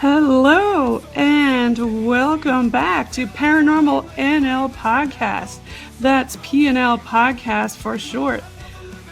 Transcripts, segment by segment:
Hello and welcome back to Paranormal NL Podcast. That's PNL Podcast for short.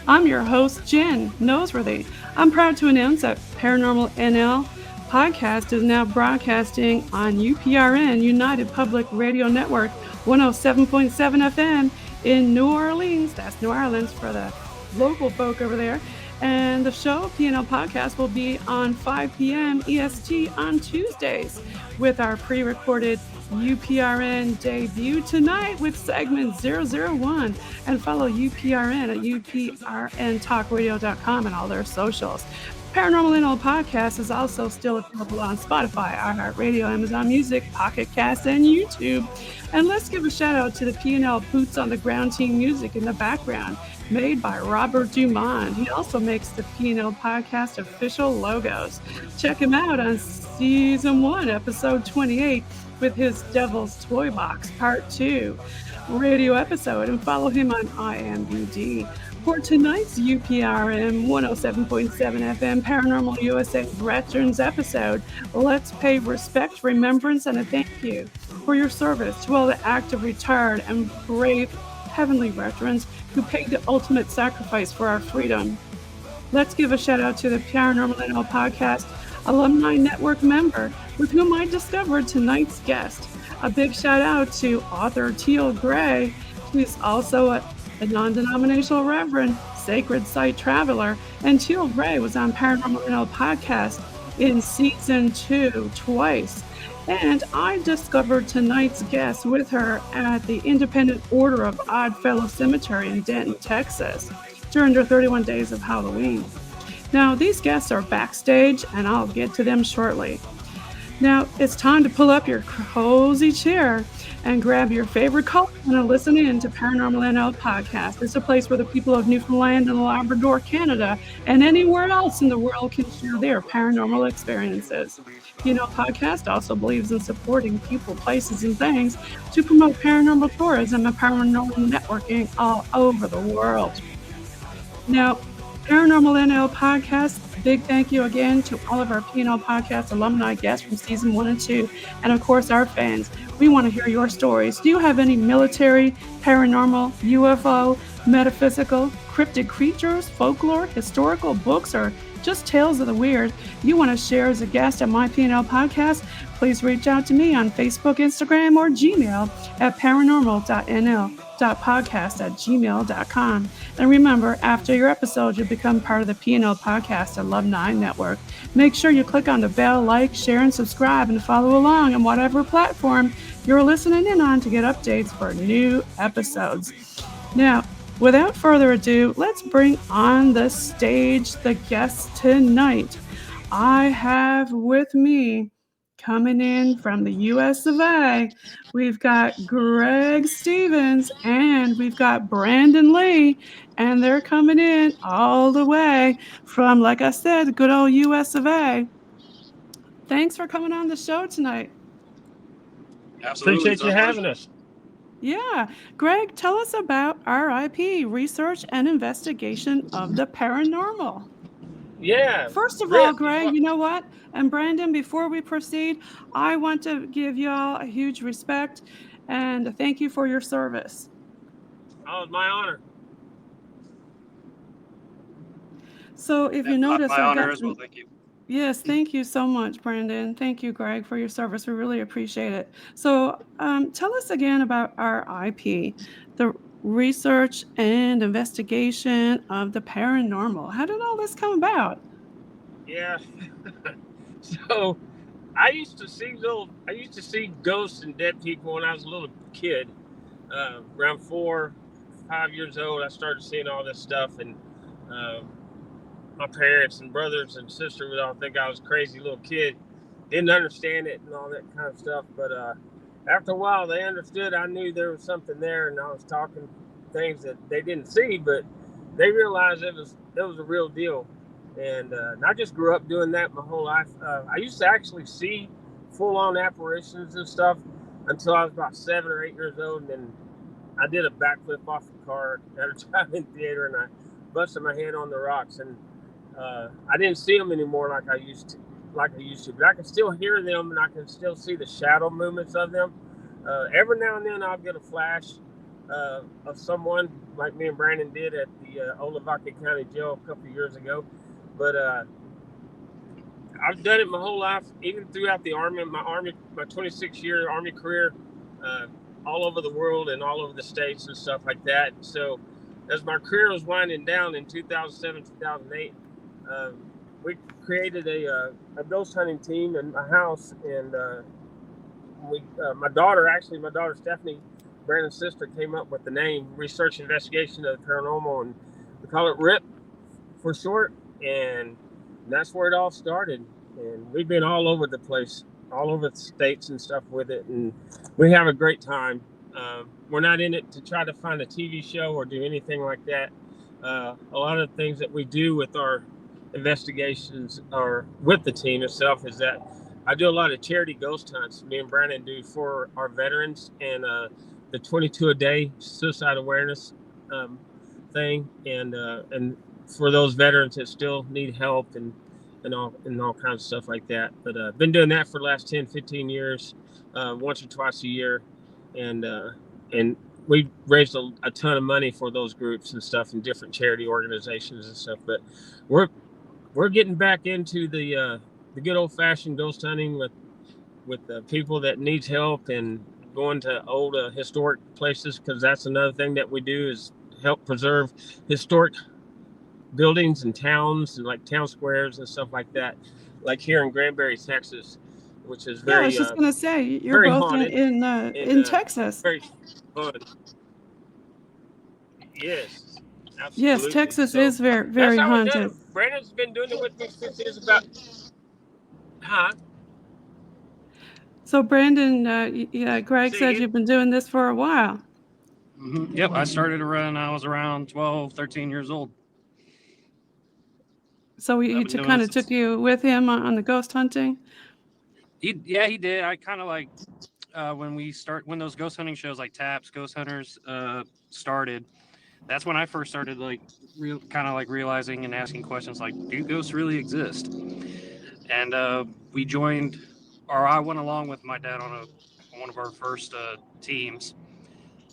I'm your host, Jen Noseworthy. I'm proud to announce that Paranormal NL Podcast is now broadcasting on UPRN United Public Radio Network 107.7 FM in New Orleans. That's New Orleans for the local folk over there. And the show, PNL Podcast, will be on 5 p.m. EST on Tuesdays with our pre-recorded UPRN debut tonight with segment 001. And follow UPRN at UPRNtalkradio.com and all their socials. Paranormal NL Podcast is also still available on Spotify, iHeartRadio, Amazon Music, Pocket Cast, and YouTube. And let's give a shout out to the PNL Boots on the Ground team music in the background, made by Robert Dumont. He also makes the PNL Podcast official logos. Check him out on Season 1, Episode 28, with his Devil's Toy Box Part 2 radio episode, and follow him on IMDb. For tonight's UPRN 107.7 FM Paranormal USA Veterans episode, let's pay respect, remembrance, and a thank you for your service to all the active, retired, and brave heavenly veterans who paid the ultimate sacrifice for our freedom. Let's give a shout out to the Paranormal Podcast Alumni-Network member with whom I discovered tonight's guest. A big shout out to author Teal Gray, who's also a non-denominational reverend, sacred site traveler, and Teal Gray was on Paranormal Podcast in Season 2 twice. And I discovered tonight's guest with her at the Independent Order of Oddfellow Cemetary in Denton, Texas, during their 31 days of Halloween. Now, these guests are backstage, and I'll get to them shortly. Now, it's time to pull up your cozy chair and grab your favorite color and listen in to Paranormal NL Podcast. It's a place where the people of Newfoundland and Labrador, Canada, and anywhere else in the world can share their paranormal experiences. PNL Podcast also believes in supporting people, places, and things to promote paranormal tourism and paranormal networking all over the world. Now, Paranormal NL Podcast, a big thank you again to all of our PNL Podcast alumni guests from Season 1 and 2, and of course our fans. We want to hear your stories. Do you have any military, paranormal, UFO, metaphysical, cryptid creatures, folklore, historical books, or just tales of the weird you want to share as a guest at my PNL Podcast? Please reach out to me on Facebook, Instagram, or Gmail at paranormal.nl.podcast@gmail.com. And remember, after your episode, you'll become part of the PNL Podcast Alumni-Network. Make sure you click on the bell, like, share, and subscribe, and follow along on whatever platform you're listening in on to get updates for new episodes. Now, without further ado, let's bring on the stage the guests tonight. I have with me, coming in from the US of A, we've got Greg Stevens and we've got Brandon Lee, and they're coming in all the way from, like I said, good old US of A. Thanks for coming on the show tonight. Absolutely. Appreciate you having us. Yeah. Greg, tell us about RIP, Research and Investigation of the Paranormal. Yeah. First of all, Greg, you know what? And Brandon, before we proceed, I want to give y'all a huge respect and thank you for your service. Oh, it's my honor. So if you notice... My honor as well, thank you. Yes, thank you so much, Brandon. Thank you, Greg, for your service. We really appreciate it. So tell us again about RIP, the Research and Investigation of the Paranormal. How did all this come about? Yeah. So I used to see ghosts and dead people when I was a little kid. Around 4, 5 years old, I started seeing all this stuff, and my parents and brothers and sisters would all think I was a crazy little kid. Didn't understand it and all that kind of stuff. But after a while, they understood. I knew there was something there, and I was talking things that they didn't see, but they realized it was a real deal. And I just grew up doing that my whole life. I used to actually see full-on apparitions and stuff until I was about 7 or 8 years old, and then I did a backflip off the car at a drive-in theater, and I busted my head on the rocks, and I didn't see them anymore like I used to. like I used to, but I can still hear them and I can still see the shadow movements of them. Every now and then I'll get a flash of someone like me and Brandon did at the Olavaca County Jail a couple of years ago. But I've done it my whole life, even throughout the Army, my 26-year Army career, all over the world and all over the states and stuff like that. So as my career was winding down in 2007, 2008, we created a ghost hunting team in my house, and my daughter Stephanie, Brandon's sister, came up with the name Research Investigation of the Paranormal, and we call it RIP for short, and that's where it all started. And we've been all over the place, all over the states and stuff with it, and we have a great time. We're not in it to try to find a TV show or do anything like that. A lot of the things that we do with our investigations or with the team itself is that I do a lot of charity ghost hunts. Me and Brandon do for our veterans, and the 22 a day suicide awareness thing, and for those veterans that still need help and all kinds of stuff like that. But been doing that for the last 10, 15 years, once or twice a year, and we raised a ton of money for those groups and stuff and different charity organizations and stuff. But we're getting back into the good old fashioned ghost hunting with the people that needs help, and going to old historic places, because that's another thing that we do is help preserve historic buildings and towns and like town squares and stuff like that, like here in Granbury, Texas, which is very. Yeah, I was just gonna say you're both in Texas. Very fun. Yes. Absolutely. Yes, Texas is very haunted. Brandon's been doing it with me since he was about. Huh? So Brandon, Greg said you've been doing this for a while. Mm-hmm. Yep, I started when I was around 12, 13 years old. So he kind of took you with him on the ghost hunting? He did. I kind of like when those ghost hunting shows like TAPS, Ghost Hunters started. That's when I first started realizing and asking questions like, do ghosts really exist? And we joined, or I went along with my dad on one of our first teams,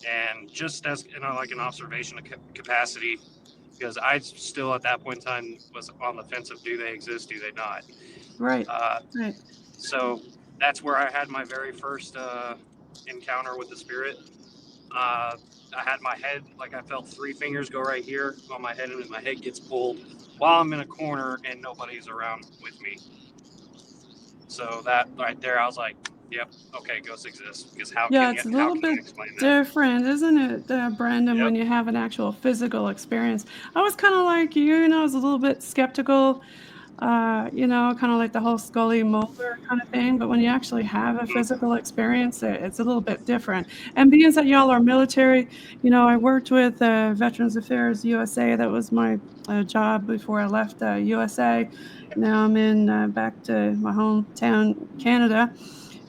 and just as in an observation capacity, because I still at that point in time was on the fence of, do they exist, do they not? Right. Right. So that's where I had my very first encounter with the spirit. I had my head, I felt 3 fingers go right here on my head, and my head gets pulled while I'm in a corner and nobody's around with me. So that right there, I was like, yep, okay, ghosts exist. Because it's a little bit different, isn't it, Brandon, when you have an actual physical experience? I was kind of like you, I was a little bit skeptical, kind of like the whole Scully Mulder kind of thing. But when you actually have a physical experience, it's a little bit different. And being that y'all are military, I worked with Veterans Affairs USA. That was my job before I left USA. Now I'm in back to my hometown, Canada.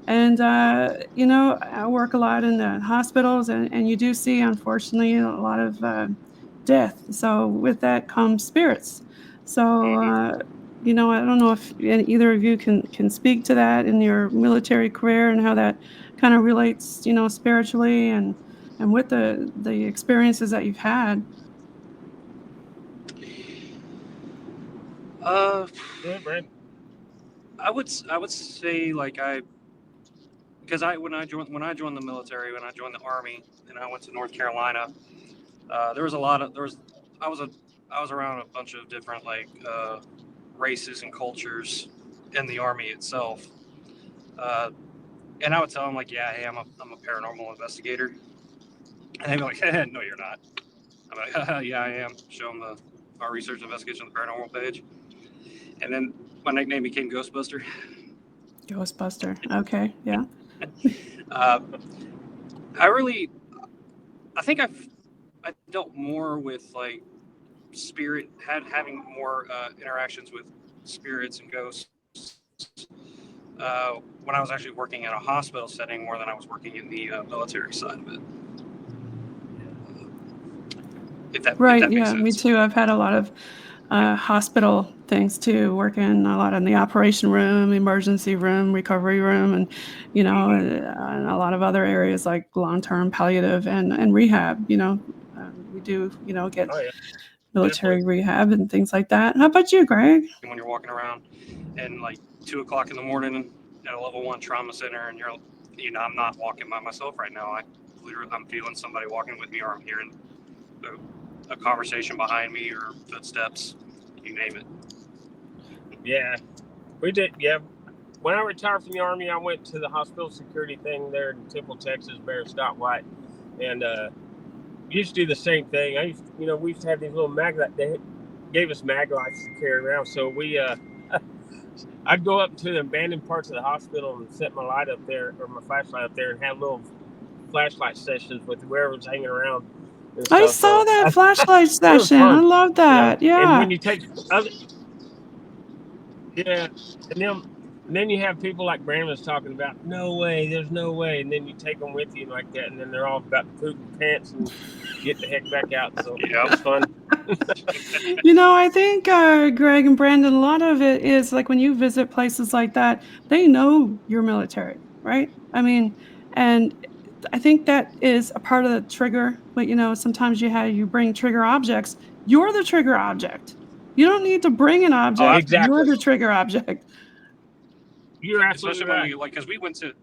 And, I work a lot in the hospitals, and you do see, unfortunately, a lot of death. So with that comes spirits. So, I don't know if either of you can speak to that in your military career and how that kind of relates, spiritually and with the experiences that you've had. I would say because when I joined the military, when I joined the Army, and I went to North Carolina, I was around a bunch of different races and cultures in the Army itself, and I would tell them hey, I'm a paranormal investigator, and they'd be like, no, you're not. I'm like, yeah, I am. Show them our research investigation on the paranormal page, and then my nickname became Ghostbuster. Ghostbuster. Okay. Yeah. I think I dealt more with spirit, having more interactions with spirits and ghosts when I was actually working in a hospital setting more than I was working in the military side of it. If that makes sense. Me too. I've had a lot of hospital things too, working a lot in the operation room, emergency room, recovery room, and and a lot of other areas like long-term palliative and rehab. We do get Oh yeah, military definitely. rehab and things like that. How about you, Greg? When you're walking around and like 2:00 in the morning at a level 1 trauma center, and I'm not walking by myself right now. I'm feeling somebody walking with me, or I'm hearing a conversation behind me or footsteps, you name it. Yeah, we did. Yeah, when I retired from the Army, I went to the hospital security thing there in Temple, Texas, Bear Scott White, and used to do the same thing. We used to have these little mag lights. They gave us mag lights to carry around, so we I'd go up to the abandoned parts of the hospital and set my light up there, or my flashlight up there, and have little flashlight sessions with whoever's hanging around. I saw that flashlight session. I love that. Yeah. And when you take and then you have people like Brandon was talking about, no way, there's no way, and then you take them with you like that, and then they're all about to poop their pants and get the heck back out. So it's fun. I think Greg and Brandon, a lot of it is like when you visit places like that, they know you're military, right? I mean, and I think that is a part of the trigger. But sometimes you bring trigger objects. You're the trigger object. You don't need to bring an object. Oh, exactly. You're the trigger object. You're absolutely especially right. Because we went to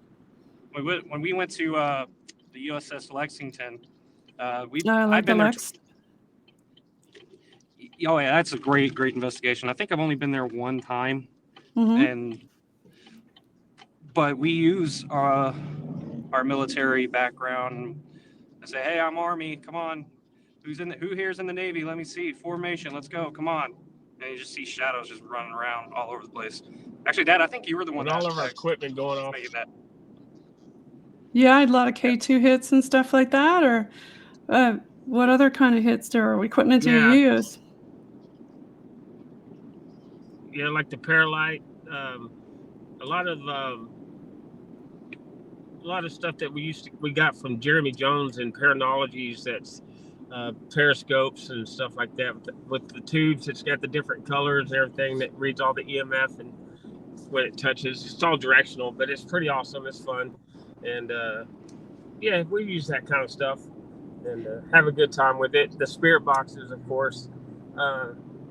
the USS Lexington. I've been there. Oh yeah, that's a great investigation. I think I've only been there one time, but we use our military background and say, "Hey, I'm Army. Come on, who here's in the Navy? Let me see formation. Let's go. Come on." And you just see shadows just running around all over the place. Actually, Dad, I think you were the one. With all of our equipment going off. Yeah, I had a lot of K2 hits and stuff like that. Or what other kind of hits or equipment do you use? Yeah, like the Paralight. A lot of stuff that we got from Jeremy Jones and Paranologies. That's periscopes and stuff like that with the tubes. It's got the different colors and everything that reads all the EMF, and when it touches, it's all directional, but it's pretty awesome. It's fun, and we use that kind of stuff and have a good time with it. The spirit boxes, of course,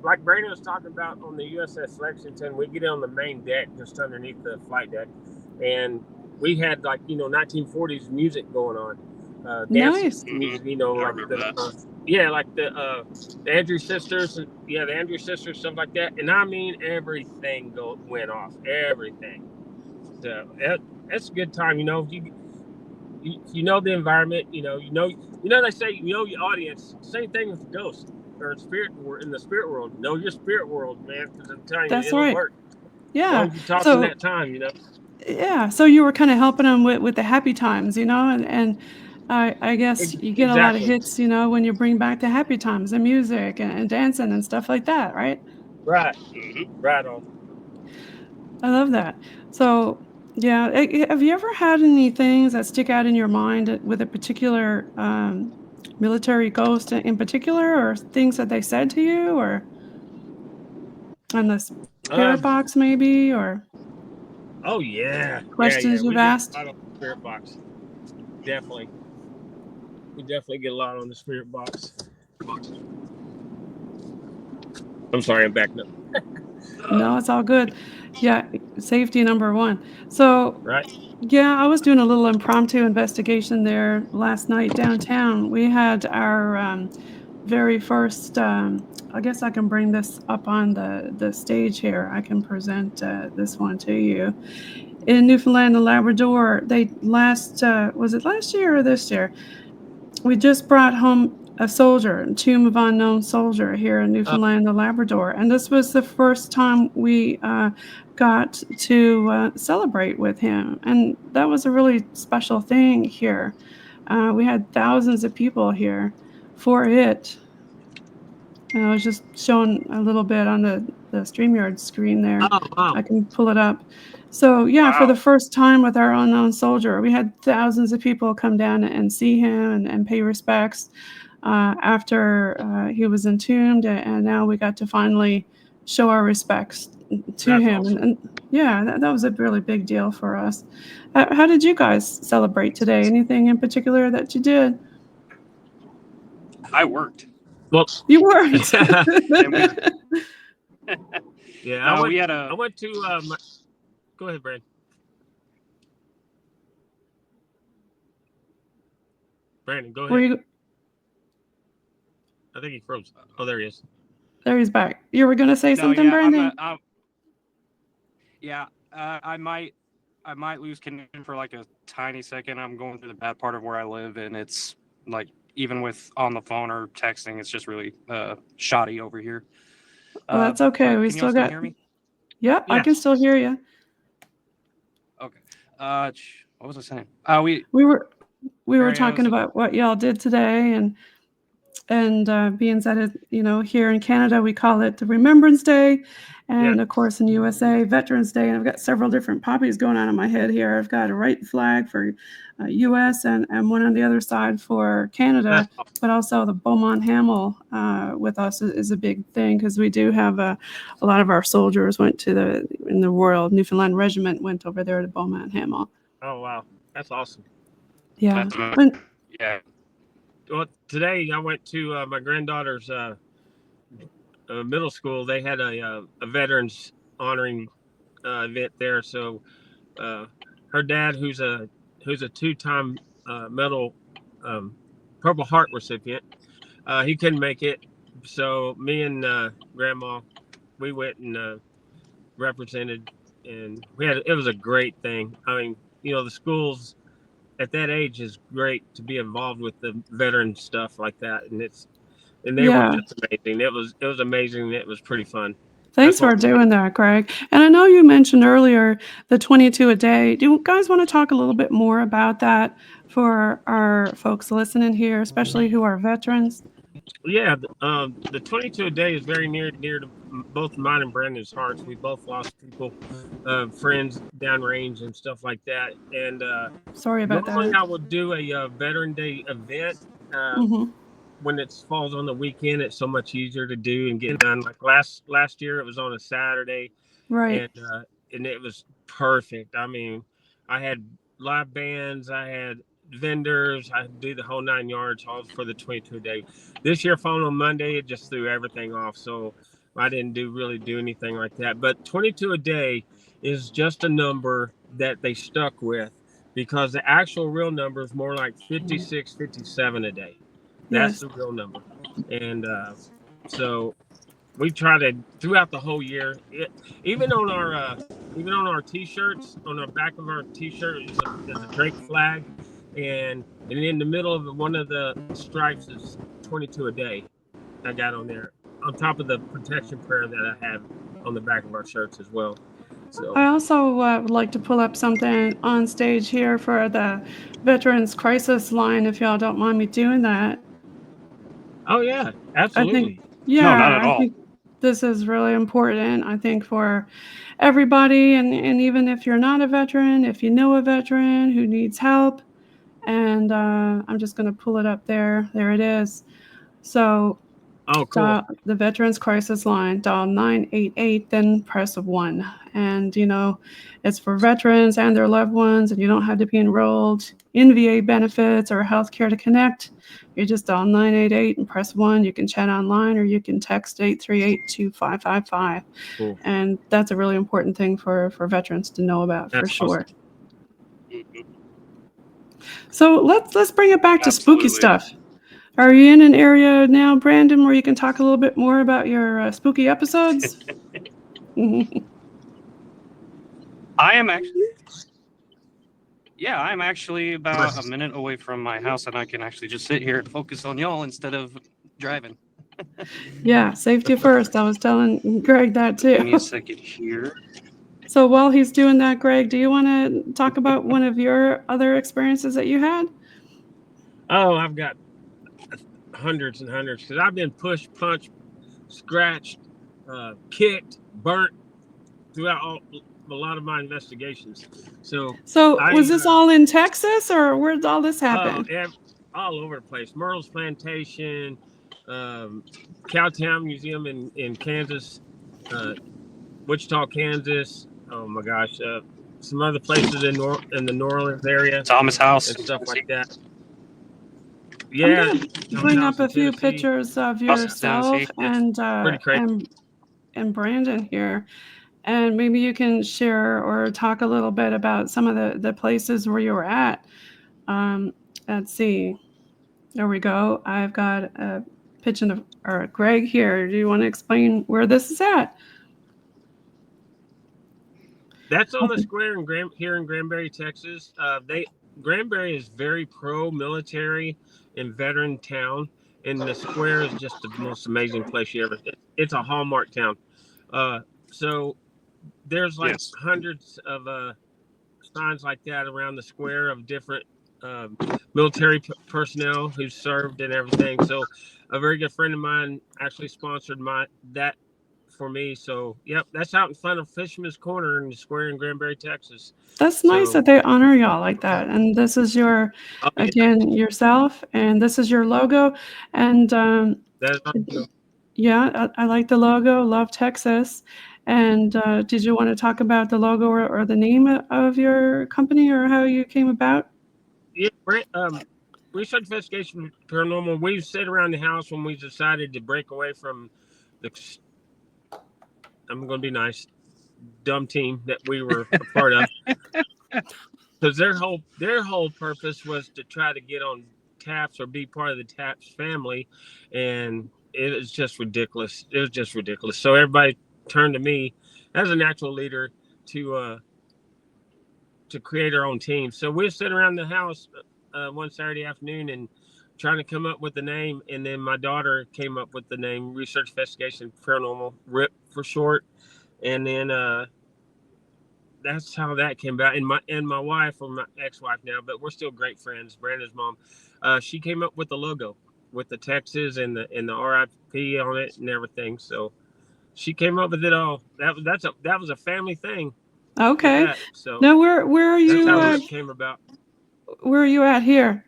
like Brandon was talking about on the USS Lexington, we get on the main deck just underneath the flight deck, and we had 1940s music going on. Nice. Music, like the Andrews sisters, the Andrews sisters, stuff like that. And I mean, everything went off, everything. So that's a good time. You know the environment. They say your audience. Same thing with ghosts or spirit in the spirit world. Know your spirit world, man. Because I'm telling you, it'll work. Yeah. You talk in that time, Yeah. So you were kind of helping them with the happy times, and I guess you get a lot of hits, when you bring back the happy times and music and dancing and stuff like that, right? Right. Right on. I love that. So, yeah, have you ever had any things that stick out in your mind with a particular military ghost in particular, or things that they said to you, or on the spirit box maybe, or? Oh yeah. Questions you've asked? On the spirit box. Definitely. We definitely get a lot on the spirit box. I'm sorry, I'm backing up. No, it's all good. Yeah, safety number one. So, right. Yeah, I was doing a little impromptu investigation there last night downtown. We had our very first, I guess I can bring this up on the stage here. I can present this one to you. In Newfoundland and Labrador, was it last year or this year? We just brought home a soldier, a tomb of unknown soldier here in Newfoundland and Labrador. And this was the first time we got to celebrate with him. And that was a really special thing here. We had thousands of people here for it. And I was just showing a little bit on the StreamYard screen there. Oh, wow. I can pull it up. So, yeah, for the first time with our unknown soldier, we had thousands of people come down and see him and pay respects after he was entombed. And now we got to finally show our respects to That's him. awesome. And yeah, that was a really big deal for us. How did you guys celebrate today? Anything in particular that you did? I worked. Well, You weren't. yeah, No, I went to. Go ahead, Brandon. Brandon, go ahead. I think he froze. Oh, there he is. There he's back. You were going to say something, Brandon? I might lose connection for like a tiny second. I'm going through the bad part of where I live, and it's like even with on the phone or texting, it's just really shoddy over here. Well, that's okay. We still got. Hear me? Yep, yeah. I can still hear you. Okay. What was I saying? We were talking about what y'all did today, and being that here in Canada we call it the Remembrance Day, and of course in USA Veterans Day. And I've got several different poppies going on in my head here. I've got a right flag for US and one on the other side for Canada, but also the Beaumont Hamel with us is a big thing, because we do have a lot of our soldiers went to in the Royal Newfoundland Regiment went over there to Beaumont Hamel. Oh wow, that's awesome. Yeah. Yeah. Well, today I went to my granddaughter's middle school. They had a veterans honoring event there. So her dad, who's a 2-time medal Purple Heart recipient, he couldn't make it. So me and Grandma, we went and represented, and it was a great thing. I mean, the schools at that age is great to be involved with the veteran stuff like that, and they were just amazing. It was amazing. It was pretty fun. Thanks for doing that, Greg. And I know you mentioned earlier the 22 a day. Do you guys want to talk a little bit more about that for our folks listening here, especially who are veterans? Yeah, the 22 a day is very near to both mine and Brandon's hearts. We both lost people, friends downrange and stuff like that. And sorry about that. Normally I would do a Veteran Day event. When it falls on the weekend, it's so much easier to do and get done. Like last year, it was on a Saturday, right? And it was perfect. I mean, I had live bands, I had vendors, I do the whole 9 yards, all for the 22 a day. This year, falling on Monday, it just threw everything off. So I didn't really do anything like that. But 22 a day is just a number that they stuck with, because the actual real number is more like 56, 57 a day. That's the real number. And so we try to, throughout the whole year, even on our t-shirts, on the back of our t-shirt is a Drake flag, and in the middle of one of the stripes is 22 a day. I got on there, on top of the protection prayer that I have on the back of our shirts as well. So I also would like to pull up something on stage here for the Veterans Crisis line, if y'all don't mind me doing that. Oh yeah, absolutely. No, not at all. I think this is really important, I think, for everybody, and even if you're not a veteran, if you know a veteran who needs help. And I'm just going to pull it up there. There it is. So cool. The Veterans Crisis Line, dial 988, then press 1. And, it's for veterans and their loved ones, and you don't have to be enrolled in VA benefits or healthcare to connect. You just dial 988 and press 1. You can chat online, or you can text 838-2555. Cool. And that's a really important thing for veterans to know about. That's for sure. Awesome. So let's bring it back to spooky stuff. Are you in an area now, Brandon, where you can talk a little bit more about your spooky episodes? I am actually about a minute away from my house, and I can actually just sit here and focus on y'all instead of driving. Yeah, safety first. I was telling Greg that too. Give me a second here. So while he's doing that, Greg, do you want to talk about one of your other experiences that you had? Oh, I've got hundreds and hundreds, because I've been pushed, punched, scratched, kicked, burnt throughout a lot of my investigations. So was this all in Texas, or where did all this happen? All over the place. Merle's Plantation, Cowtown Museum in Kansas, Wichita, Kansas. Oh my gosh, some other places in the New Orleans area, Thomas House and stuff like that. I'm Yeah, gonna bring up a few pictures of yourself and Brandon here, and maybe you can share or talk a little bit about some of the places where you were at. Let's see. There we go. I've got a picture of Greg here. Do you want to explain where this is at? That's on the square here in Granbury, Texas. Granbury is very pro-military and veteran town, and the square is just the most amazing place you ever. It's a hallmark town. So there's like hundreds of signs like that around the square of different military personnel who served and everything. So a very good friend of mine actually sponsored that for me. So yep, that's out in front of Fisherman's Corner in the square in Granbury, Texas. That's nice that they honor y'all like that. And this is yourself, and this is your logo. And yeah, I like the logo. Love Texas. And did you want to talk about the logo or the name of your company or how you came about? Yeah, Research Investigation Paranormal. We sat around the house when we decided to break away from I'm going to be nice, dumb team that we were a part of, because their whole purpose was to try to get on TAPS or be part of the TAPS family, and it was just ridiculous. It was just ridiculous. So everybody turned to me as a natural leader to create our own team. So we sit around the house one Saturday afternoon and trying to come up with the name, and then my daughter came up with the name Research Investigation Paranormal, RIP for short, and then that's how that came about. And my wife, or my ex-wife now, but we're still great friends, Brandon's mom, she came up with the logo with the Texas and the RIP on it and everything. So she came up with it all. That was a family thing. Okay. So now where are you? That's how it came about. Where are you at here?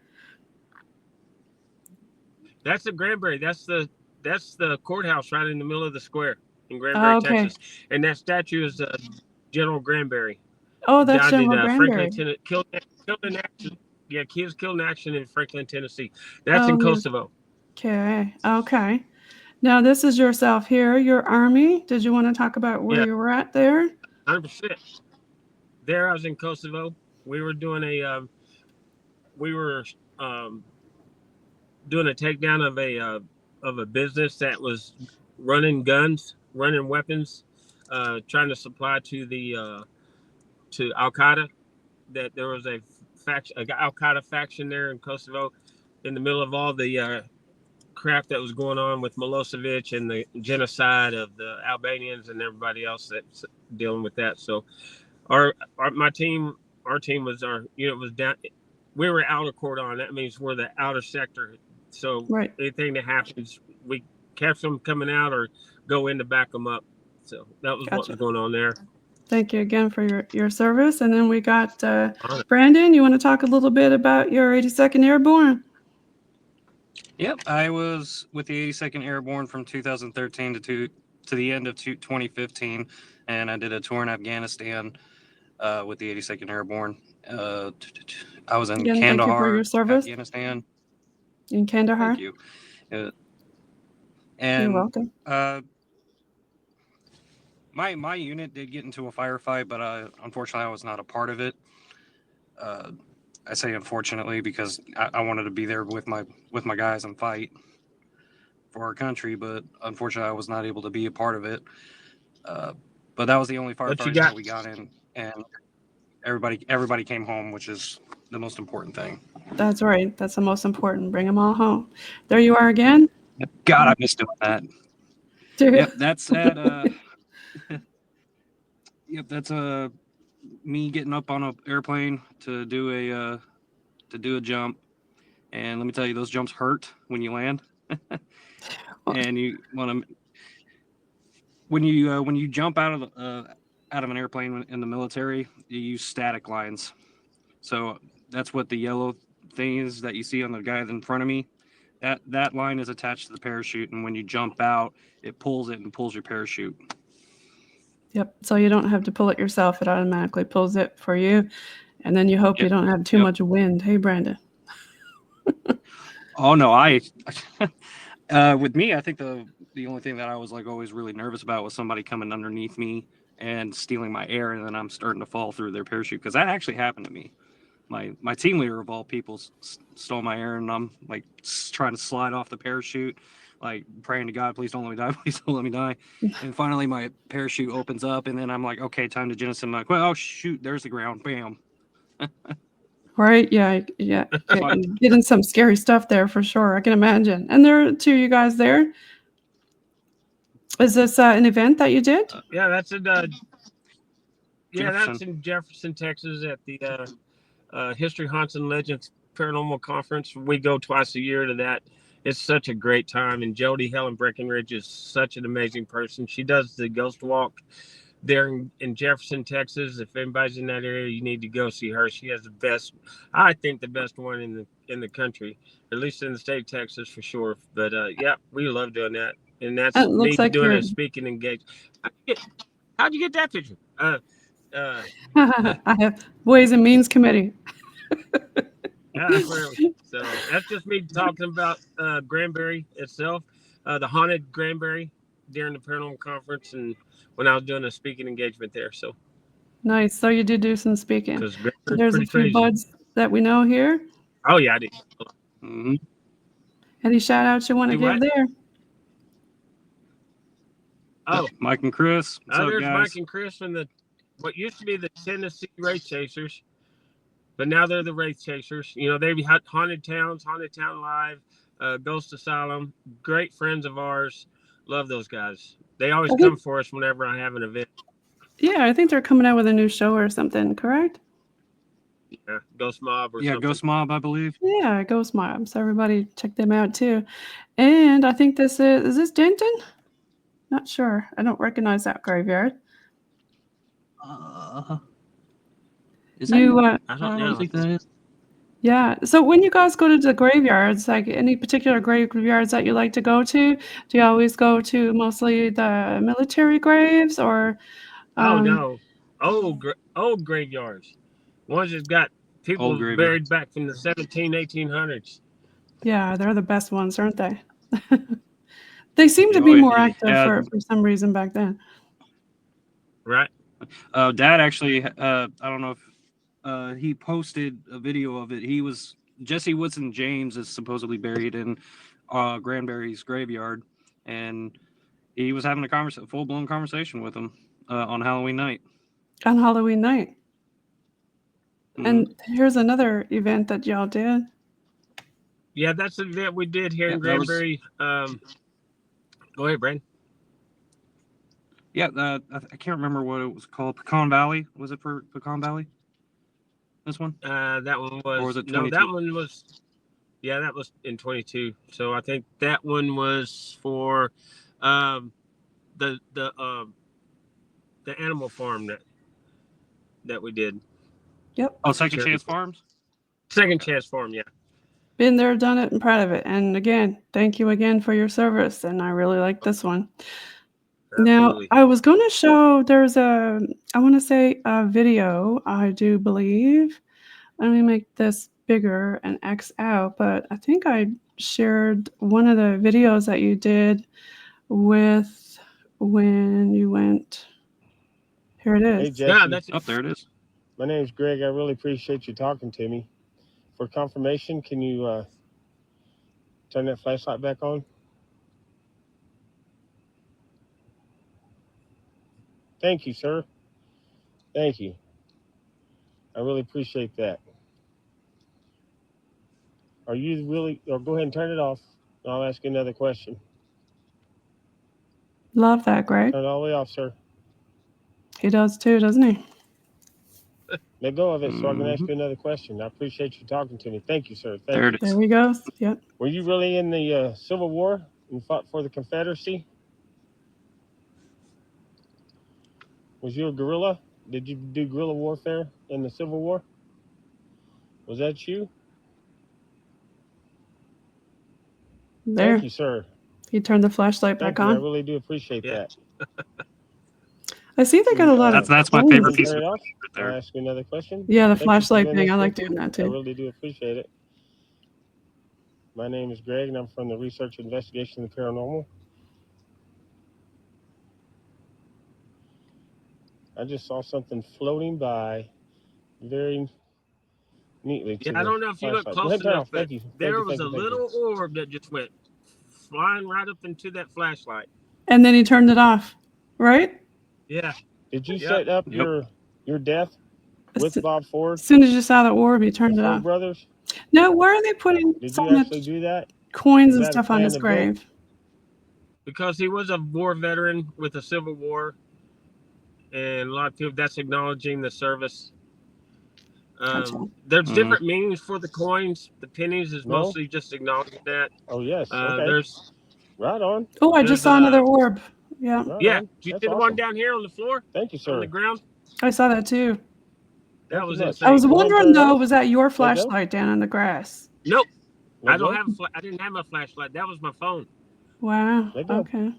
That's the Granbury. That's the courthouse right in the middle of the square in Granbury, Texas. And that statue is General Granbury. Oh, that's General Granbury. Franklin, killed in action. Yeah, he was killed in action in Franklin, Tennessee. That's in Kosovo. Okay. Now this is yourself here. Your Army. Did you want to talk about where you were at there? 100%. There, I was in Kosovo. We were doing doing a takedown of a business that was running weapons, trying to supply to Al Qaeda. That there was a Al Qaeda faction there in Kosovo, in the middle of all the crap that was going on with Milosevic and the genocide of the Albanians and everybody else that's dealing with that. So our team was down. We were outer cordon. That means we're the outer sector. So anything that happens, we catch them coming out or go in to back them up. So that was what was going on there. Thank you again for your service. And then we got Brandon. You want to talk a little bit about your 82nd Airborne? Yep, I was with the 82nd Airborne from 2013 to the end of 2015, and I did a tour in Afghanistan with the 82nd Airborne. I was in Kandahar, thank you for your service. Afghanistan. In Kandahar. Thank you. You're welcome. My unit did get into a firefight, but unfortunately I was not a part of it. I say unfortunately because I wanted to be there with my guys and fight for our country, but unfortunately I was not able to be a part of it. But that was the only firefight that we got in, and everybody came home, which is the most important thing. That's right. That's the most important. Bring them all home. There you are again. God, I missed doing that. Yep, that's at yep, that's me getting up on an airplane to do a jump, and let me tell you, those jumps hurt when you land. And you want to when you jump out of an airplane in the military, you use static lines. So that's what the yellow thing is that you see on the guy in front of me. That line is attached to the parachute, and when you jump out, it pulls your parachute. Yep. So you don't have to pull it yourself. It automatically pulls it for you. And then you hope you don't have too much wind. Hey, Brandon. Oh, no. With me, I think the only thing that I was like always really nervous about was somebody coming underneath me and stealing my air, and then I'm starting to fall through their parachute, because that actually happened to me. My team leader of all people stole my air, and I'm like trying to slide off the parachute, like praying to God, please don't let me die, please don't let me die. And finally my parachute opens up, and then I'm like, okay, time to jettison. I'm like, well, oh shoot, there's the ground, bam. Right? Yeah. Getting some scary stuff there for sure. I can imagine. And there are two of you guys there. Is this an event that you did? Yeah, that's in that's in Jefferson, Texas, at the History, Haunts, and Legends Paranormal Conference. We go twice a year to that. It's such a great time. And Jody Helen Breckenridge is such an amazing person. She does the ghost walk there in Jefferson, Texas. If anybody's in that area, you need to go see her. She has the best, I think, the best one in the country, at least in the state of Texas for sure. But yeah, we love doing that. And that's me like doing a speaking engagement. How'd you get that picture? I have Ways and Means Committee. So that's just me talking about Granbury itself, the haunted Granbury during the paranormal conference, and when I was doing a speaking engagement there. So nice. So you did do some speaking. There's a few crazy buds that we know here. Oh yeah, I did. Mm-hmm. Any shout outs you want to give there? Oh, Mike and Chris. There's Mike and Chris from what used to be the Tennessee Wraith Chasers, but now they're the Wraith Chasers. You know, they've had Haunted Town Live, Ghost Asylum. Great friends of ours. Love those guys. They always come for us whenever I have an event. Yeah, I think they're coming out with a new show or something, correct? Yeah, Ghost Mob or something. Ghost Mob, I believe. Yeah, Ghost Mob. So everybody check them out too. And I think is this Denton? Not sure. I don't recognize that graveyard. Is that I don't think that is. Yeah. So when you guys go to the graveyards, like any particular graveyards that you like to go to, do you always go to mostly the military graves or? No, old graveyards, ones that got people buried back from the 1800s. Yeah, they're the best ones, aren't they? They seem to be more active for some reason back then. Right. Dad actually, I don't know if he posted a video of it. Jesse Woodson James is supposedly buried in Granbury's graveyard, and he was having a full-blown conversation with him on Halloween night. On Halloween night. Mm-hmm. And here's another event that y'all did. Yeah, that's the event we did here in Granbury. Go ahead, Brandon. Yeah, I can't remember what it was called. Pecan Valley. Was it for Pecan Valley? This one? That one was. Or was it 22? No, that one was. Yeah, that was in 22. So I think that one was for the animal farm that we did. Yep. Oh, Second Chance Farms? Second Chance Farm, yeah. Been there, done it, and proud of it. And again, thank you again for your service. And I really like this one. Absolutely. Now, I was going to show, there's I want to say a video, I do believe. Let me make this bigger and X out, but I think I shared one of the videos that you did with when you went. Here it is. Hey, Jesse. Yeah, there it is. My name's Greg. I really appreciate you talking to me. For confirmation, can you turn that flashlight back on? Thank you, sir. Thank you. I really appreciate that. Are you really, or go ahead and turn it off. I'll ask you another question. Love that, Greg. Turn it all the way off, sir. He does too, doesn't he? Let go of it so I can ask you another question. I appreciate you talking to me. Thank you, sir. Thank you. There we go. Yep. Were you really in the Civil War and fought for the Confederacy? Was you a guerrilla? Did you do guerrilla warfare in the Civil War? Was that you? There. Thank you, sir. He turned the flashlight back on. I really do appreciate that. I see they got a lot of. That's my coins. favorite piece Turn of it off. equipment there. I'll ask you another question. Yeah, the Thank you for flashlight doing thing. this I like with me. doing that I too. really do appreciate it. My name is Greg, and I'm from the Research Investigation of the Paranormal. I just saw something floating by very neatly to Yeah, I the don't know if you look flashlight. Go close ahead, turn it enough, off. but Thank you. there was a Thank you. little orb that just went flying right up into that flashlight. And then he turned it off, right? Yeah. Did you Yep. set up Yep. your death with Bob Ford? As soon as you saw the orb, you turned the it Ford off. brothers? Now, why are they putting Did so you actually much do that? coins Was and that a stuff on his planned event? grave? Because he was a war veteran with the Civil War, and a lot of people, that's acknowledging the service. Gotcha. There's different meanings for the coins. The pennies is No? mostly just acknowledging that. Oh, yes. Okay. There's Right on. Oh, I just saw another orb. Yeah, Right yeah. on. Did you That's see the one awesome. down here on the floor, Thank you, on sir. the ground? I saw that too. That Thank was you much. insane. I was Go ahead and wondering turn it though, off. was that your Let go. flashlight down in the grass? Nope. Let I don't go. have I didn't have my flashlight. That was my phone. Wow. Let go. Okay.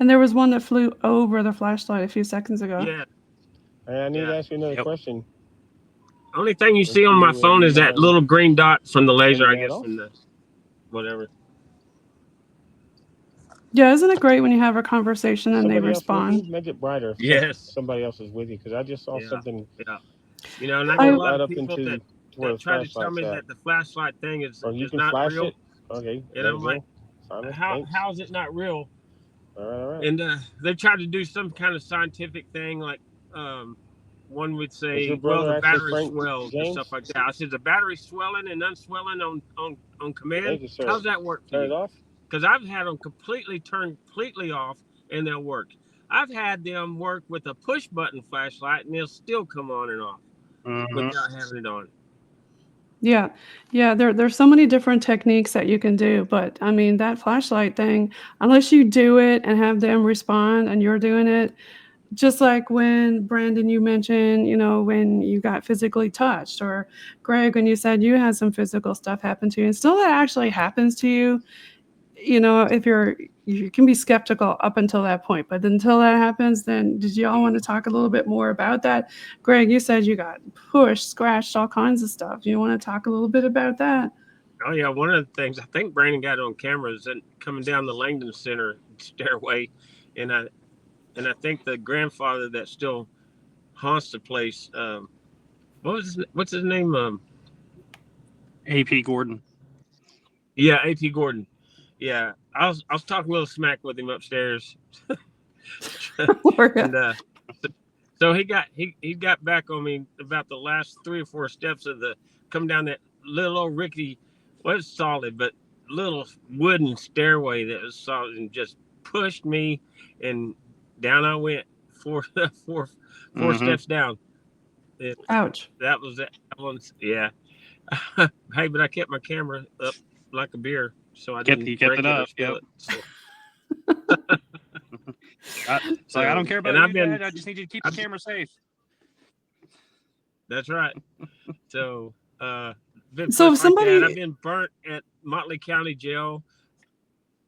And there was one that flew over the flashlight a few seconds ago. Yeah. Hey, I need to Yeah. ask you another Yep. question. Only thing you Let's see on my see phone whether is you that little green dot from the laser, turn I that guess, off. from the whatever. Yeah, isn't it great when you have a conversation and they Somebody else with respond? you? Make it brighter. If Yes. somebody else is with you, because I just saw Yeah. something Yeah. You know, and I I- get a float lot right of up people into that where the try to tell me flashlight's at. that the flashlight thing is Or you can not flash real. it. Okay. And Let I'm it like, go. Simon, how thanks. is it not real? All right. And they try to do some kind of scientific thing, like one would Is say, your well, brother the actually battery Frank swells and James? stuff like that. I said, the battery swelling and unswelling on command. Thank you, sir. How's that work for Turn it you? off. Because I've had them turned completely off and they'll work. I've had them work with a push button flashlight and they'll still come on and off without having it on. Yeah. There's so many different techniques that you can do, but I mean that flashlight thing, unless you do it and have them respond and you're doing it, just like when Brandon, you mentioned, when you got physically touched, or Greg, when you said you had some physical stuff happen to you, and still that actually happens to you, if you can be skeptical up until that point, but until that happens, then did you all want to talk a little bit more about that? Greg, you said you got pushed, scratched, all kinds of stuff. Do you want to talk a little bit about that? Oh yeah, one of the things I think Brandon got on camera is coming down the Langdon Center stairway, and I think the grandfather that still haunts the place. What's his name? AP Gordon. Yeah, AP Gordon. Yeah, I was talking a little smack with him upstairs, and so he got back on me about the last 3 or 4 steps of come down that little old rickety, well, it's solid, but little wooden stairway that was solid, and just pushed me, and down I went four steps down. Ouch. That was that one. Yeah. Hey, but I kept my camera up like a beer, so I didn't break it or spill it. So. So I don't care about you, Dad. I just need you to keep the camera safe. That's right. So, So if somebody, I've been burnt at Motley County Jail.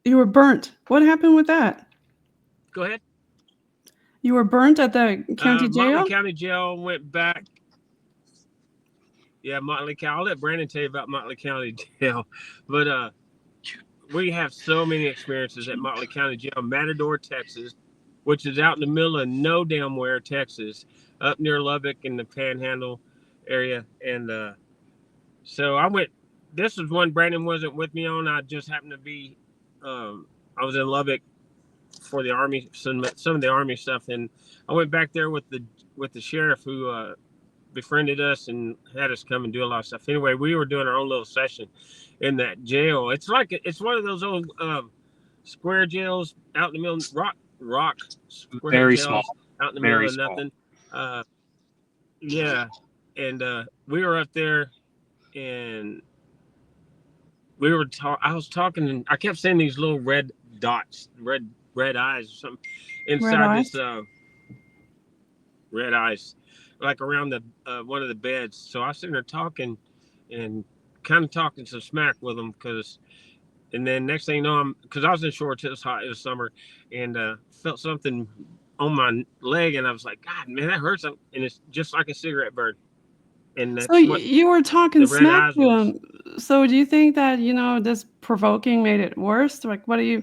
You were burnt. What happened with that? Go ahead. You were burnt at the county jail? Motley County Jail, went back. Yeah, Motley County. I'll let Brandon tell you about Motley County Jail. But we have so many experiences at Motley County Jail, Matador, Texas, which is out in the middle of no damn where, Texas, up near Lubbock in the Panhandle area. And so I went. This was one Brandon wasn't with me on. I just happened to be. I was in Lubbock for the Army, some of the Army stuff, and I went back there with the sheriff who befriended us and had us come and do a lot of stuff. Anyway, we were doing our own little session in that jail. It's one of those old square jails out in the middle, rock square Very jails small. out in the Very middle of nothing. Yeah, and we were up there, and we were I was talking, and I kept seeing these little red dots, red eyes or something inside this red eyes, like around the one of the beds. So I was sitting there talking and kind of talking some smack with them, and then next thing you know, because I was in shorts, it was hot, it was summer, and felt something on my leg, and I was like, God, man, that hurts. And it's just like a cigarette burn. And So that's what you were talking the red smack eyes to was. him. So do you think that, this provoking made it worse? Like, what do you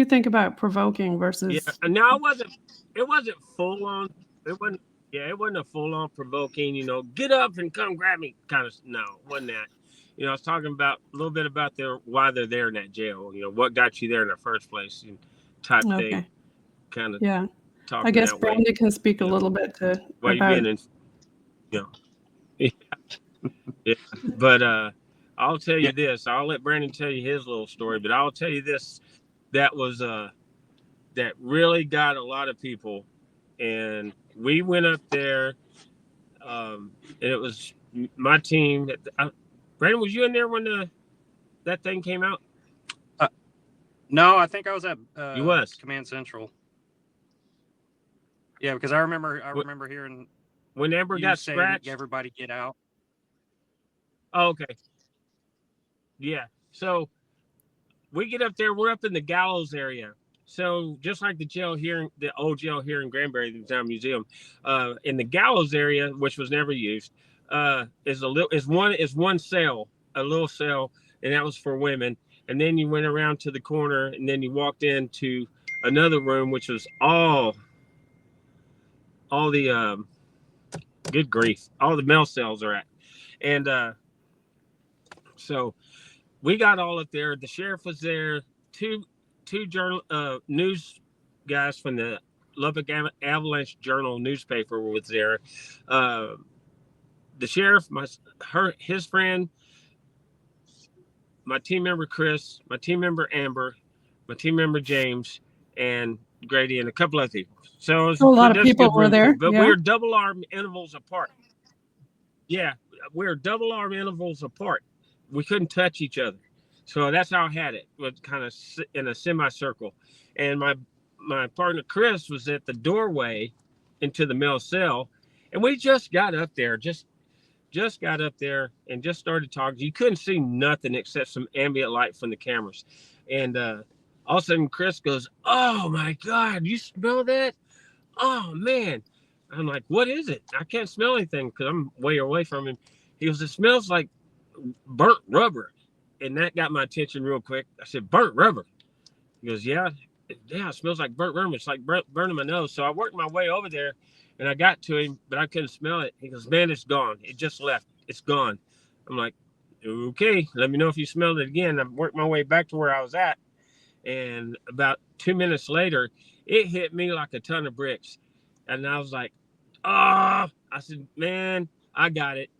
think about provoking Yeah. versus? And now it wasn't full on. It wasn't. Yeah, it wasn't a full on provoking. Get up and come grab me kind of. No, it wasn't that. I was talking about a little bit about why they're there in that jail. What got you there in the first place, type thing. Okay. Kind of Yeah. I talking guess that way. Brandy can speak a little bit Why you about. being in. Yeah. But I'll tell you this. I'll let Brandon tell you his little story. But I'll tell you this. That was that really got a lot of people. And we went up there, and it was my team. Brandon, was you in there when that thing came out? No, I think I was at You was Command Central. Yeah, because I remember hearing when Amber you got say, scratched. everybody get out. Oh, okay. Yeah. So we get up there. We're up in the gallows area. So just like the jail here, the old jail here in Granbury, the Town Museum, in the gallows area, which was never used, is one cell, a little cell, and that was for women. And then you went around to the corner, and then you walked into another room, which was all the good grief, all the male cells are at. And so we got all up there. The sheriff was there. Two news guys from the Lubbock Avalanche Journal newspaper was there. The sheriff, his friend, my team member Chris, my team member Amber, my team member James, and Grady, and a couple other people. So it was a lot of people were there. But Yeah. we were double arm intervals apart. Yeah, we were double arm intervals apart. We couldn't touch each other. So that's how I had it. Was kind of in a semicircle. And my partner Chris was at the doorway into the male cell, and we just got up there, just got up there and just started talking. You couldn't see nothing except some ambient light from the cameras. And all of a sudden Chris goes, "Oh my God, you smell that? Oh man." I'm like, "What is it?" I can't smell anything because I'm way away from him. He goes, "It smells like burnt rubber." And that got my attention real quick. I said, "Burnt rubber?" He goes, yeah, it smells like burnt rubber. It's like burning my nose. So I worked my way over there, and I got to him, but I couldn't smell it. He goes, "Man, it's gone. It just left. It's gone." I'm like, "Okay, let me know if you smelled it again." I worked my way back to where I was at, and about 2 minutes later, it hit me like a ton of bricks. And I was like, "Oh," I said, "Man, I got it.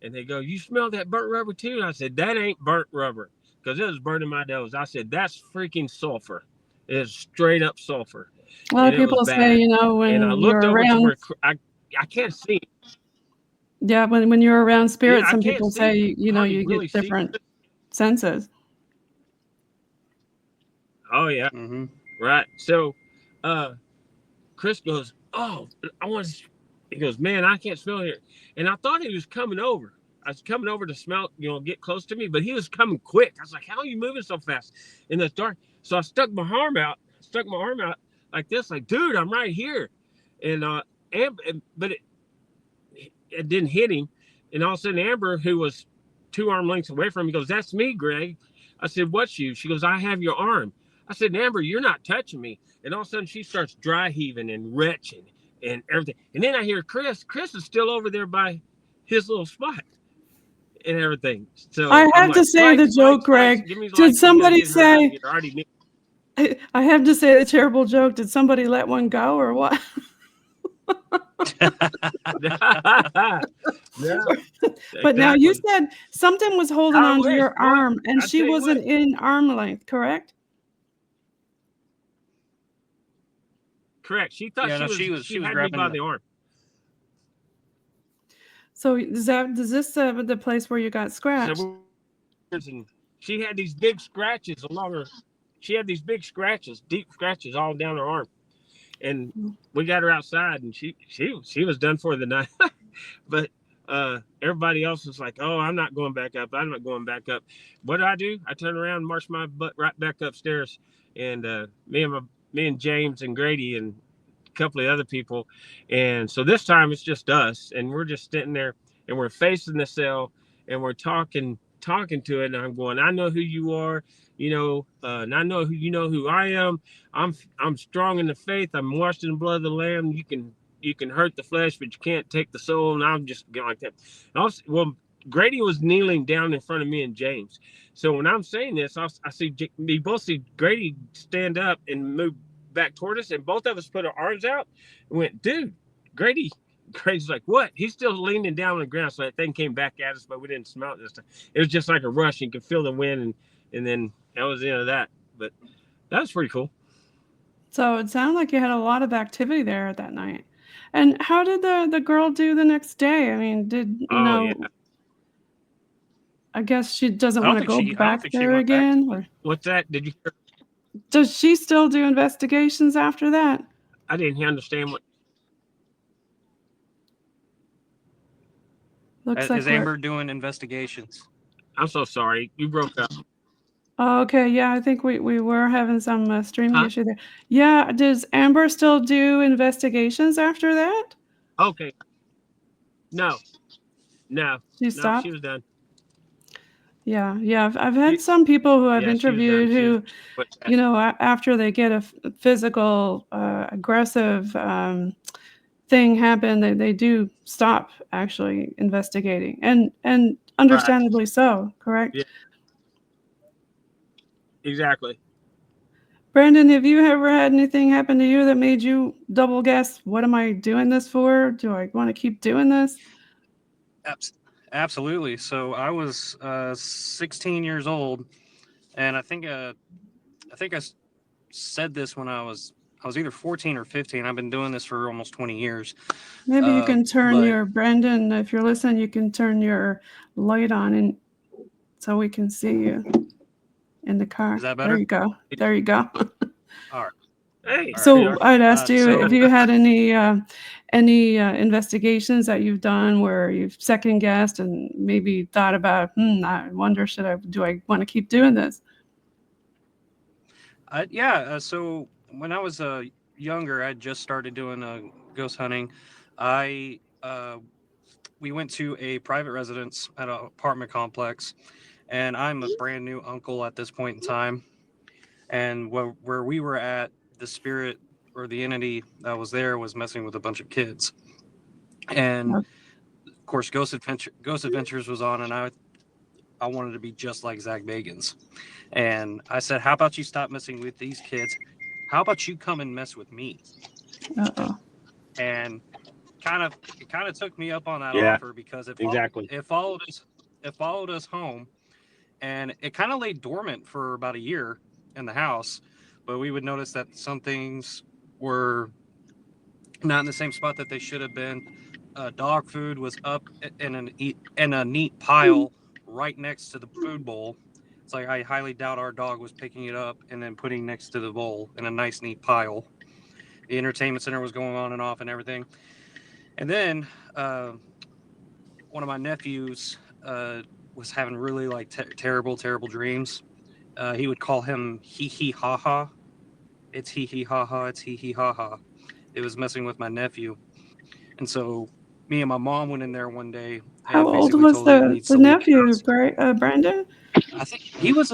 And they go, "You smell that burnt rubber too?" And I said, "That ain't burnt rubber," because it was burning my nose. I said, "That's freaking sulfur. It is straight up sulfur." A lot of people say, when and I looked you're over around. to where I can't see. Yeah, when you're around spirits, some people say, you really get different senses. Oh yeah, right. So, Chris goes, "Oh, He goes, "Man, I can't smell here." And I thought he was coming over. I was coming over to smell, get close to me, but he was coming quick. I was like, "How are you moving so fast in the dark?" So I stuck my arm out like this, like, "Dude, I'm right here." And but it didn't hit him. And all of a sudden, Amber, who was 2 arm lengths away from him, goes, "That's me, Greg." I said, "What's you?" She goes, "I have your arm." I said, "Amber, you're not touching me." And all of a sudden, she starts dry heaving and retching and everything. And then I hear Chris is still over there by his little spot and everything. So I have to say the joke, Greg. Did somebody say? I have to say the terrible joke. Did somebody let one go or what? But now you said something was holding onto your arm, and she wasn't in arm length, correct? Correct. She thought she was had me by the arm. So is this the place where you got scratched? And she had these big scratches along her. She had these big scratches, deep scratches all down her arm. And we got her outside, and she was done for the night. But everybody else was like, "Oh, I'm not going back up. I'm not going back up." What did I do? I turned around and marched my butt right back upstairs. And me and me and James and Grady and a couple of other people. And so this time it's just us, and we're just sitting there and we're facing the cell and we're talking to it. And I'm going, I know who you are, and I know who I am. I'm strong in the faith. I'm washed in the blood of the Lamb. You can hurt the flesh, but you can't take the soul. And I'm just going like that. Well, Grady was kneeling down in front of me and James. So when I'm saying this, we both see Grady stand up and move back toward us, and both of us put our arms out and went, dude, Grady's like, what? He's still leaning down on the ground. So that thing came back at us, but we didn't smell it this time. It was just like a rush. You could feel the wind, and then that was the end of that. But that was pretty cool. So it sounded like you had a lot of activity there that night. And how did the girl do the next day? I mean, Yeah. I guess she doesn't want to go back there again? Or what's that? Did you hear? Does she still do investigations after that? I didn't understand what. Is Amber doing investigations? I'm so sorry. You broke up. Oh, okay. Yeah, I think we were having some streaming issue there. Yeah. Does Amber still do investigations after that? Okay. No. She stopped? She was done. Yeah. I've had some people who I've interviewed who, after they get a physical, aggressive thing happen, they do stop actually investigating, and understandably so. Correct? Yeah. Exactly. Brandon, have you ever had anything happen to you that made you double guess, what am I doing this for? Do I want to keep doing this? Absolutely. So I was 16 years old, and I think I said this when I was either 14 or 15. I've been doing this for almost 20 years. Maybe you can turn Brandon, if you're listening, you can turn your light on, and so we can see you in the car. Is that better? There you go. All right. Hey. So I'd asked you if you had any investigations that you've done where you've second guessed and maybe thought about, I wonder, do I want to keep doing this? So when I was younger, I just started doing ghost hunting. We went to a private residence at an apartment complex, and I'm a brand new uncle at this point in time. And where we were at, the spirit or the entity that was there was messing with a bunch of kids. And of course, Ghost Adventures was on, and I wanted to be just like Zach Bagans. And I said, how about you stop messing with these kids? How about you come and mess with me? Uh-oh. And it kind of took me up on that offer, because it followed us home, and it kind of lay dormant for about a year in the house. But we would notice that some things were not in the same spot that they should have been. Dog food was up in a neat pile right next to the food bowl. It's like I highly doubt our dog was picking it up and then putting next to the bowl in a nice neat pile. The entertainment center was going on and off and everything. And then one of my nephews was having really terrible dreams. He would call him hee hee ha ha. It's hee hee ha ha. It's hee hee ha ha. It was messing with my nephew. And so me and my mom went in there one day. How old was the nephew, Brandon? I think he was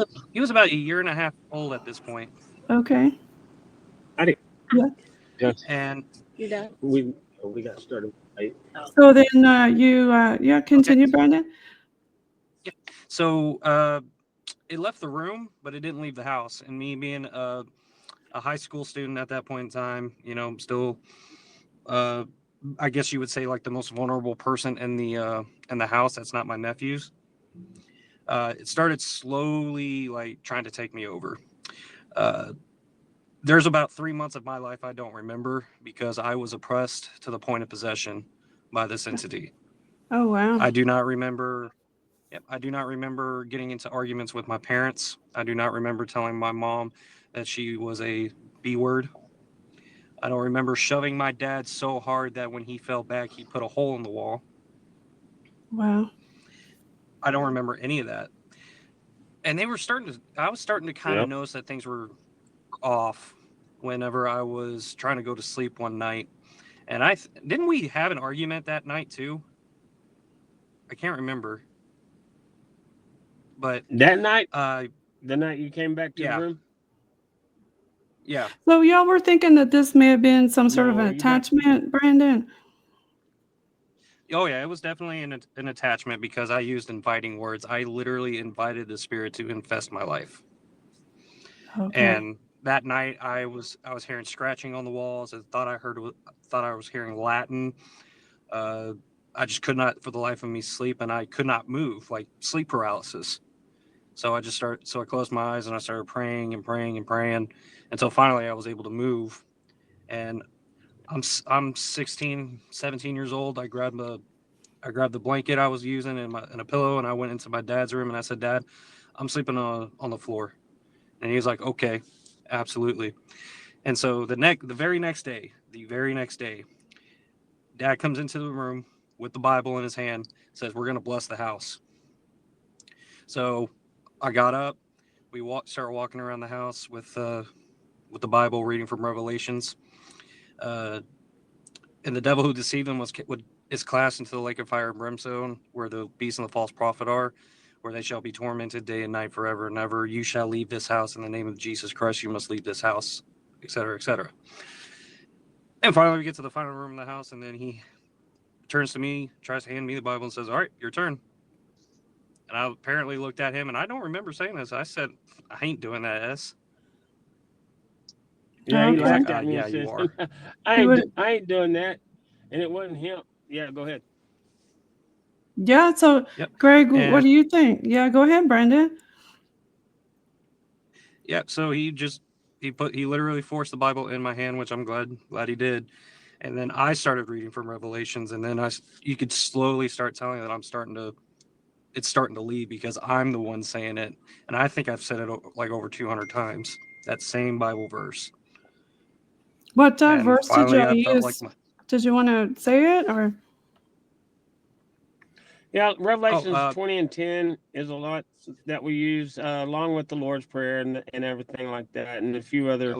about a year and a half old at this point. Okay. I did. Yeah. And you done? We got started. So then you continue, okay. Brandon. Yeah. So it left the room, but it didn't leave the house. And me being a high school student at that point in time, still, I guess you would say like the most vulnerable person in the house. That's not my nephews. It started slowly trying to take me over. There's about 3 months of my life I don't remember, because I was oppressed to the point of possession by this entity. Oh, wow. I do not remember getting into arguments with my parents. I do not remember telling my mom that she was a B word. I don't remember shoving my dad so hard that when he fell back, he put a hole in the wall. Wow. I don't remember any of that. And I was starting to kind of notice that things were off. whenever I was trying to go to sleep one night. And didn't we have an argument that night too? I can't remember. But that night, the night you came back to the room? Yeah. So y'all were thinking that this may have been some sort of an attachment, Brandon? Oh, yeah, it was definitely an attachment because I used inviting words. I literally invited the spirit to infest my life. Okay. And that night I was hearing scratching on the walls. I thought I was hearing Latin. I just could not for the life of me sleep, and I could not move, like sleep paralysis. So I closed my eyes and I started praying and praying and praying until finally I was able to move. And I'm 16, 17 years old. I grabbed the blanket I was using and a pillow, and I went into my dad's room and I said, "Dad, I'm sleeping on the floor." And he was like, "Okay, absolutely." And so the very next day, Dad comes into the room with the Bible in his hand, says, "We're going to bless the house." So I got up. We started walking around the house with the Bible, reading from Revelations. And the devil who deceived them is cast into the lake of fire and brimstone, where the beast and the false prophet are, where they shall be tormented day and night forever and ever. You shall leave this house in the name of Jesus Christ. You must leave this house, etc., etc. And finally, we get to the final room in the house, and then he turns to me, tries to hand me the Bible, and says, "All right, your turn." And I apparently looked at him, and I don't remember saying this. I said, "I ain't doing that, S." Yeah, he laughed at me "Yeah, and you said, are." I ain't doing that. And it wasn't him. Yeah, go ahead. Yeah, so Greg, what do you think? Yeah, go ahead, Brandon. Yeah, so he literally forced the Bible in my hand, which I'm glad he did. And then I started reading from Revelations, and then you could slowly start telling that it's starting to leave because I'm the one saying it. And I think I've said it like over 200 times, that same Bible verse. What verse did you use? Did you want to say it or? Yeah, Revelations 20 and 10 is a lot that we use along with the Lord's Prayer and everything like that, and a few other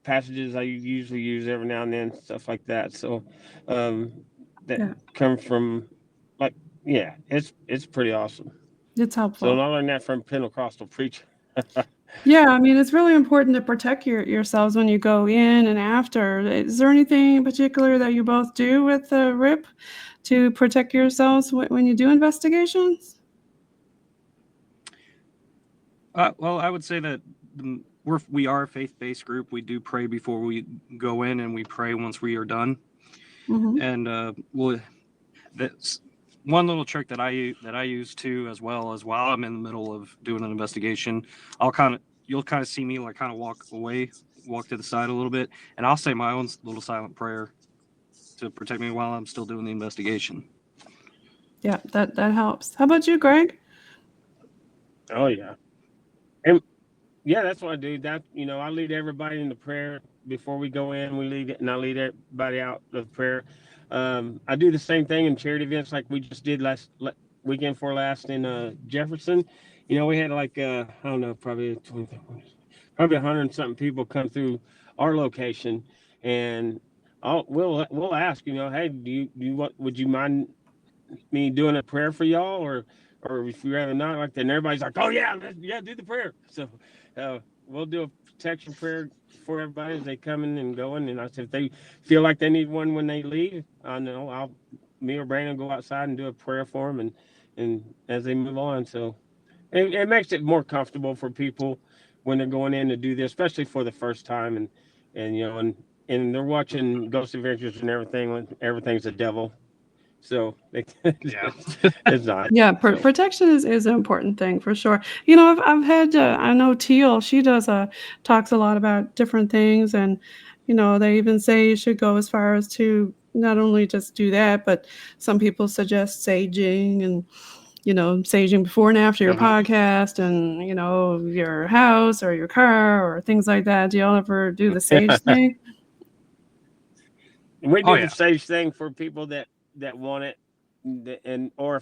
passages I usually use every now and then, stuff like that. So that come from it's pretty awesome. It's helpful. So I learned that from Pentecostal preacher. Yeah, I mean, it's really important to protect yourselves when you go in and after. Is there anything in particular that you both do with the RIP to protect yourselves when you do investigations? Well, I would say that we are a faith-based group. We do pray before we go in, and we pray once we are done. Mm-hmm. And that's one little trick that I use too, as well as while I'm in the middle of doing an investigation. You'll kind of see me like kind of walk to the side a little bit, and I'll say my own little silent prayer to protect me while I'm still doing the investigation. Yeah, that helps. How about you, Greg? Oh yeah. And yeah, that's what I do. That I lead everybody in the prayer before we go in. I lead everybody out of prayer. I do the same thing in charity events like we just did weekend before last in Jefferson. We had like I don't know, probably 100 and something people come through our location, and we'll ask, hey, would you mind me doing a prayer for y'all, or if you rather not like that? And everybody's like, "Oh yeah, do the prayer." So we'll do a protection prayer for everybody as they come in and going. And I said, if they feel like they need one when they leave, me or Brandon go outside and do a prayer for them, and as they move on. So it makes it more comfortable for people when they're going in to do this, especially for the first time, and they're watching Ghost Adventures and everything when everything's a devil. So it's not. Yeah, protection is an important thing for sure. I've had I know Teal, she talks a lot about different things, and they even say you should go as far as to not only just do that, but some people suggest saging and saging before and after your podcast and your house or your car or things like that. Do y'all ever do the sage thing? We do the sage thing for people that want it, or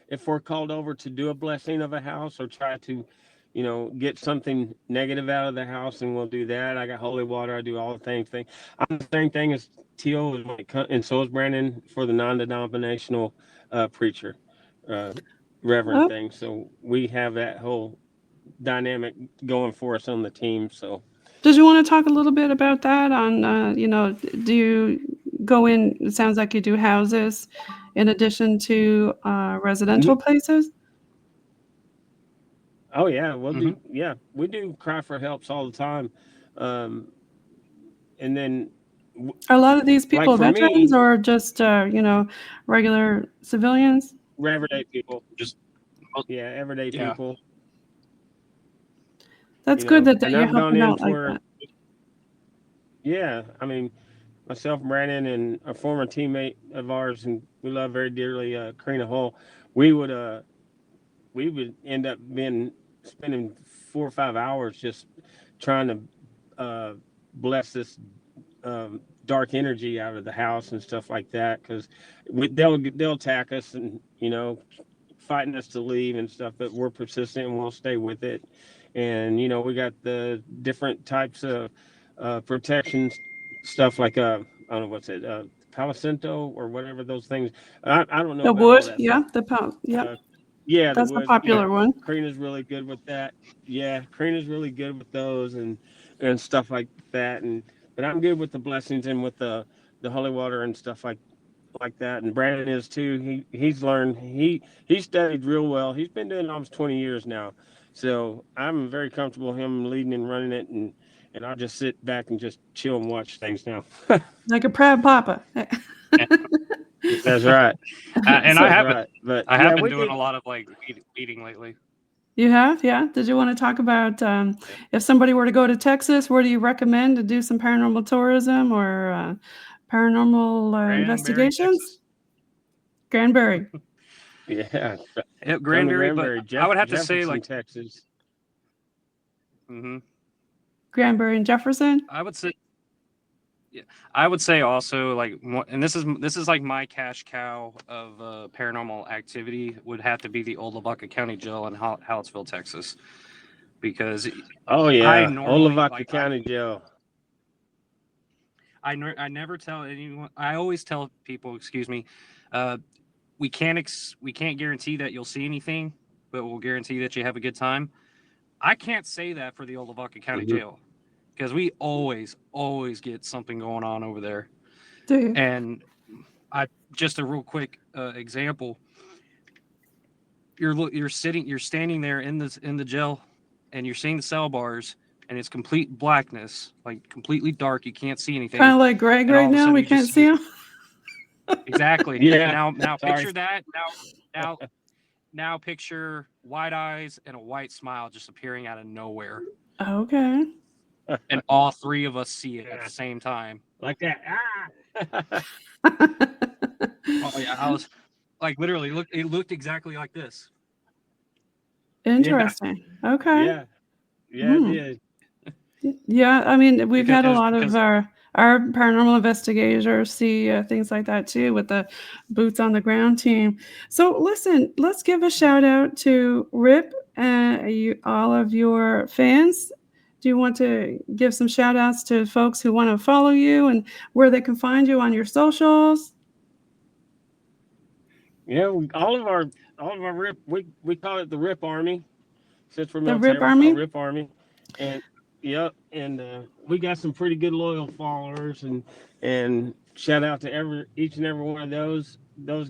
if we're called over to do a blessing of a house or try to get something negative out of the house, and we'll do that. I got holy water. I do all the same thing. I'm the same thing as Teal, and so is Brandon for the non-denominational preacher, reverend thing. So we have that whole dynamic going for us on the team. So did you want to talk a little bit about that on, do you go in, it sounds like you do houses in addition to residential places? Oh yeah, we do cry for helps all the time. And then Are a lot of these people like for veterans me, or just, regular civilians? everyday people, Just everyday Yeah. people. That's good that and you're I've gone helping in out like for, that. yeah, I mean, myself, Brandon, and a former teammate of ours, and we love very dearly, Karina Hull, we would end up spending 4 or 5 hours just trying to bless this dark energy out of the house and stuff like that, because they'll attack us and fighting us to leave and stuff, but we're persistent and we'll stay with it. And we got the different types of protection stuff, like I don't know what's it, Palo Santo or whatever those things. I don't know The about all wood, that yeah, stuff. yeah, The that's the wood. popular one. Karina's really good with that. Yeah, Karina's really good with those and stuff like that. But I'm good with the blessings and with the holy water and stuff like that. And Brandon is too. He's learned. He studied real well. He's been doing it almost 20 years now. So I'm very comfortable him leading and running it, and I'll just sit back and just chill and watch things now. Like a proud papa. That's right. And I haven't. Right. But I have been doing a lot of like eating lately. You have? Yeah. Did you want to talk about if somebody were to go to Texas, where do you recommend to do some paranormal tourism or paranormal investigations? Texas. Granbury. Yeah. Granbury, but I would have to say like Texas. Mm-hmm. Granbury and Jefferson. I would say. Yeah, I would say also like, and this is like my cash cow of paranormal activity would have to be the Old Lavaca County Jail in Hallettsville, Texas, because Old Lavaca County Jail. I never tell anyone. I always tell people, excuse me, we can't guarantee that you'll see anything, but we'll guarantee that you have a good time. I can't say that for the Old Lavaca County Jail, because we always get something going on over there. Do you? And just a real quick example. You're standing there in the jail, and you're seeing the cell bars, and it's complete blackness, like completely dark. You can't see anything. Kind of like Greg right now. We can't see him. Exactly. Yeah. Now picture that. Now picture white eyes and a white smile just appearing out of nowhere. Okay. And all three of us see it at the same time. Like that. Oh yeah, I was like literally it looked exactly like this. Interesting. Yeah. Okay. Yeah. It did. Yeah, I mean, we've had a lot of because our paranormal investigators see things like that too with the boots on the ground team. So listen, let's give a shout out to Rip and all of your fans. Do you want to give some shout outs to folks who want to follow you and where they can find you on your socials? Yeah, all of our Rip, we call it the Rip Army. Since we're The military, Rip Army? Rip Army. And we got some pretty good loyal followers, and shout out to each and every one of those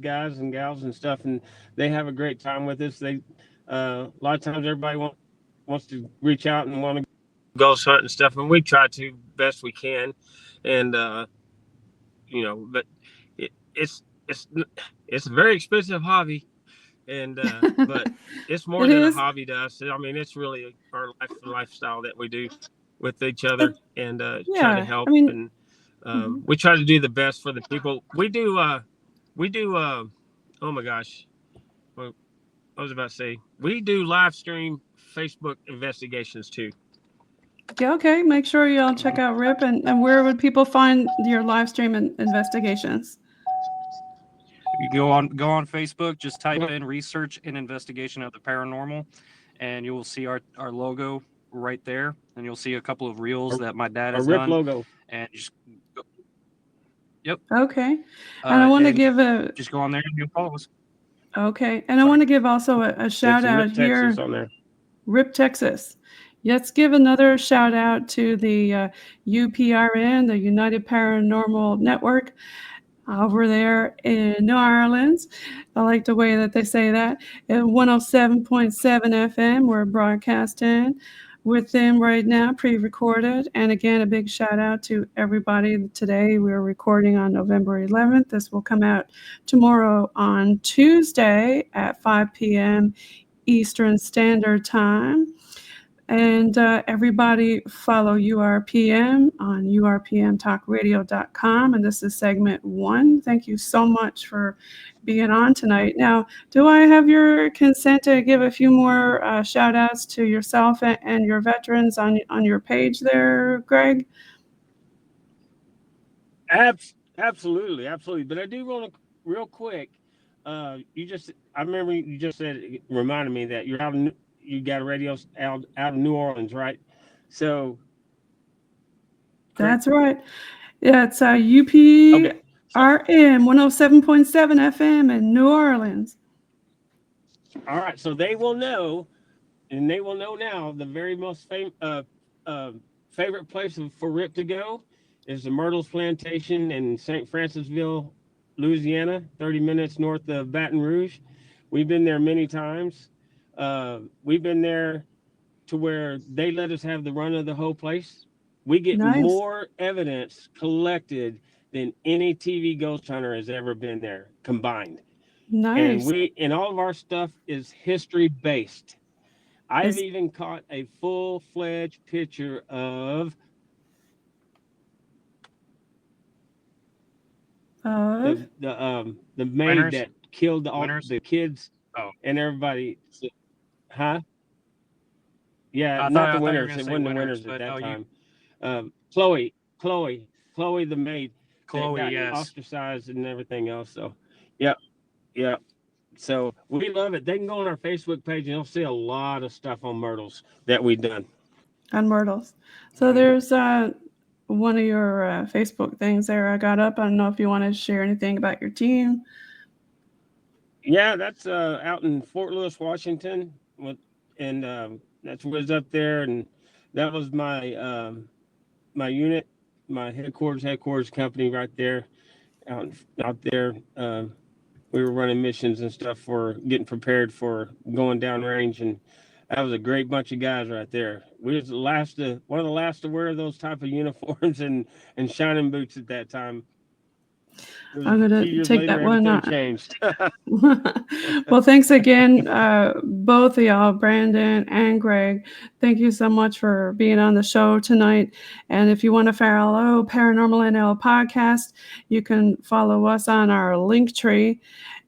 guys and gals and stuff, and they have a great time with us. They a lot of times everybody wants to reach out and want to ghost hunt and stuff, and we try to best we can, and but it's a very expensive hobby, and but it's more than a hobby to us. I mean, it's really our lifestyle that we do with each other, and try to help, and we try to do the best for the people. We do oh my gosh, well, I was about to say, we do live stream Facebook investigations too. Yeah, okay. Make sure you all check out Rip, and where would people find your live stream investigations? You go on Facebook, just type in research and investigation of the paranormal, and you will see our logo right there, and you'll see a couple of reels that my dad has RIP done. logo. And just yep. Okay. And I want to give just go on there and you'll follow us. Okay. And I want to give also a shout out RIP here. Texas on there. RIP Texas. Let's give another shout out to the UPRN, the United Paranormal Network, over there in New Orleans. I like the way that they say that. At 107.7 FM, we're broadcasting with them right now, pre-recorded. And again, a big shout out to everybody today. We're recording on November 11th. This will come out tomorrow on Tuesday at 5 p.m. Eastern Standard Time. And everybody follow URPM on urpmtalkradio.com. And this is segment 1. Thank you so much for being on tonight. Now, do I have your consent to give a few more shout outs to yourself and your veterans on your page there, Greg? Absolutely. But I do want to, real quick, I remember you just said, it reminded me that you're you got a radio out of New Orleans, right? So that's right. Yeah, it's UPRN 107.7 FM in New Orleans. All right, so they will know, and they will know now, the very most favorite place for Rip to go is the Myrtles Plantation in St. Francisville, Louisiana, 30 minutes north of Baton Rouge. We've been there many times. We've been there to where they let us have the run of the whole place. We get more evidence collected than any TV ghost hunter has ever been there combined. Nice. And all of our stuff is history based. I've even caught a full-fledged picture of the maid Winners? that killed all Winners? the kids and everybody. Huh? Yeah, I not thought the you were winners. gonna It say wasn't the winners, winners at but that no, time. Chloe, the maid. Chloe, got yes. ostracized and everything else. So, yeah. So we love it. They can go on our Facebook page and they'll see a lot of stuff on Myrtles that we've done. On Myrtles. So there's one of your Facebook things there I got up. I don't know if you want to share anything about your team. Yeah, that's out in Fort Lewis, Washington. And that's what's up there. And that was my my unit, my headquarters company right there, out there. We were running missions and stuff for getting prepared for going down range, and that was a great bunch of guys right there. We was one of the last to wear those type of uniforms and shining boots at that time. I'm going to take that one on. Changed. Well, thanks again, both of y'all, Brandon and Greg. Thank you so much for being on the show tonight. And if you want to follow Paranormal NL Podcast, you can follow us on our link tree.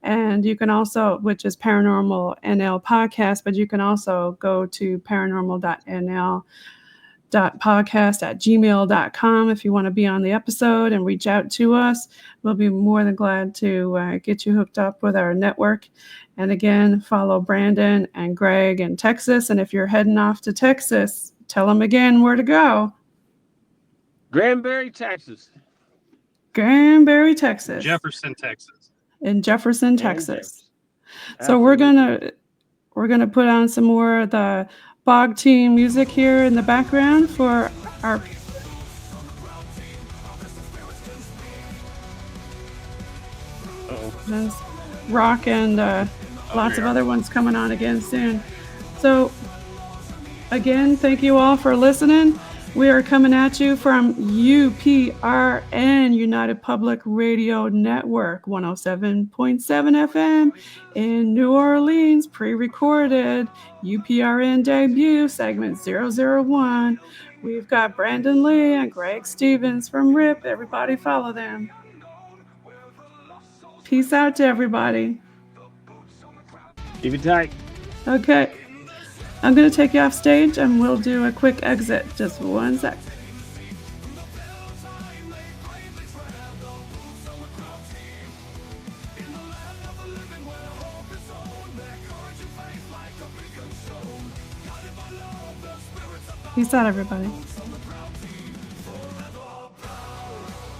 And you can also, which is Paranormal NL Podcast, but you can also go to paranormal.nl.podcast@gmail.com if you want to be on the episode and reach out to us. We'll be more than glad to get you hooked up with our network. And again, follow Brandon and Greg in Texas. And if you're heading off to Texas, tell them again where to go. Granbury, Texas. Granbury, Texas. Jefferson, Texas. In Jefferson, Texas. So we're gonna put on some more of the Bog Team music here in the background for our rock and lots of other ones coming on again soon. So again, thank you all for listening. We are coming at you from UPRN United Public Radio Network 107.7 FM in New Orleans, pre-recorded UPRN debut segment 001. We've got Brandon Lee and Greg Stevens from RIP. Everybody follow them. Peace out to everybody. Keep it tight. Okay. I'm going to take you off stage and we'll do a quick exit. Just 1 sec. Peace out, everybody.